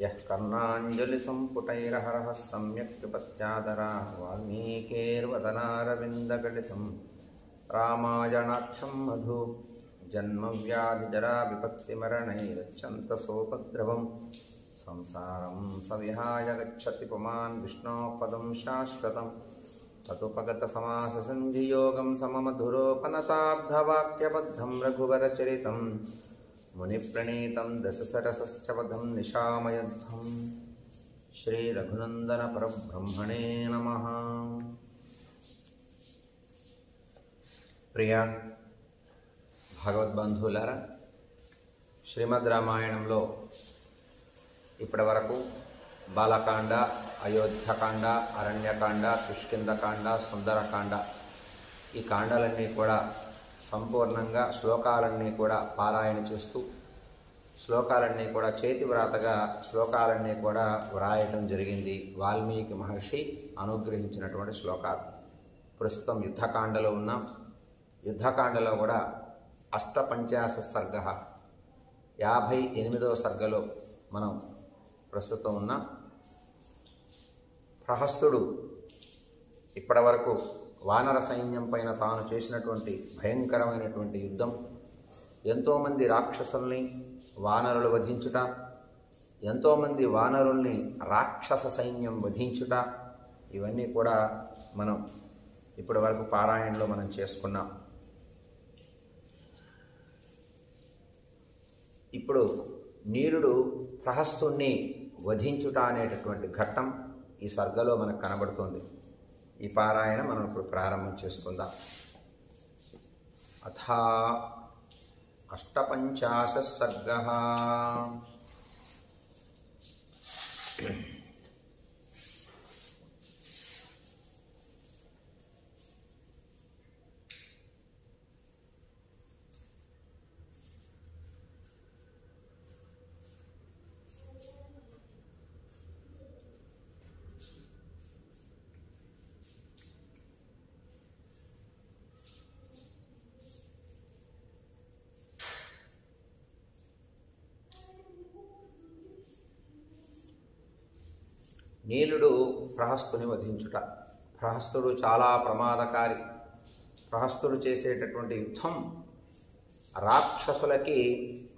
यः कर्णाञ्जलिसम्पुटैरहरः सम्यक् विपत्यादराः वाल्मीकेर्वदनारविन्दगलितं रामायणाख्यं मधु जन्मव्याधिजराविपत्तिमरणैरच्छन्तसोपद्रवं संसारं सविहाय गच्छति पुमान् विष्णोः पदं शाश्वतं ततुपगतसमाससन्धियोगं सममधुरोपनताब्धवाक्यबद्धं रघुवरचरितं मुनिप्रणीतं दशसरसश्चवधं निशामयध्वं श्रीरघुनन्दनपरब्रह्मणे नमः। ప్రియ భగవద్బంధువులారా, శ్రీమద్ రామాయణంలో ఇప్పటి వరకు బాలకాండ, అయోధ్యకాండ, అరణ్యకాండ, కిష్కింధకాండ, సుందరకాండ ఈ కాండాలన్నీ కూడా సంపూర్ణంగా శ్లోకాలన్నీ కూడా పారాయణ చేస్తూ శ్లోకాలన్నీ కూడా చేతి వ్రాతగా శ్లోకాలన్నీ కూడా వ్రాయటం జరిగింది. వాల్మీకి మహర్షి అనుగ్రహించినటువంటి శ్లోకాలు. ప్రస్తుతం యుద్ధకాండలో ఉన్నాం. యుద్ధకాండలో కూడా అష్టపంచాశ సర్గ 58వ సర్గలో మనం ప్రస్తుతం ఉన్నాం. ప్రహస్తుడు ఇప్పటి వరకు వానర సైన్యం పైన తాను చేసినటువంటి భయంకరమైనటువంటి యుద్ధం, ఎంతోమంది రాక్షసుల్ని వానరులు వధించుట, ఎంతోమంది వానరుల్ని రాక్షస సైన్యం వధించుట, ఇవన్నీ కూడా మనం ఇప్పటి వరకు పారాయణలో మనం చేసుకున్నాం. ఇప్పుడు నీరుడు ప్రహస్తుణ్ణి వధించుట అనేటటువంటి ఘట్టం ఈ సర్గలో మనకు కనబడుతుంది. ఈ పారాయణ మనం ఇప్పుడు ప్రారంభం చేసుకుందాం. అథా అష్టపంచాశ సర్గః. నీలుడు ప్రహస్తుని వధించుట. ప్రహస్తుడు చాలా ప్రమాదకారి. ప్రహస్తుడు చేసేటటువంటి యుద్ధం రాక్షసులకి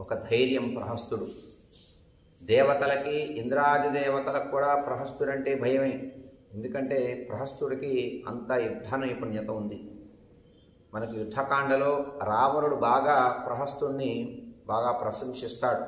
ఒక ధైర్యం. ప్రహస్తుడు దేవతలకి, ఇంద్రాది దేవతలకు కూడా ప్రహస్తుడంటే భయమే. ఎందుకంటే ప్రహస్తుడికి అంత యుద్ధ నైపుణ్యత ఉంది. మనకి యుద్ధకాండలో రావణుడు బాగా ప్రహస్తుడిని బాగా ప్రశంసిస్తాడు.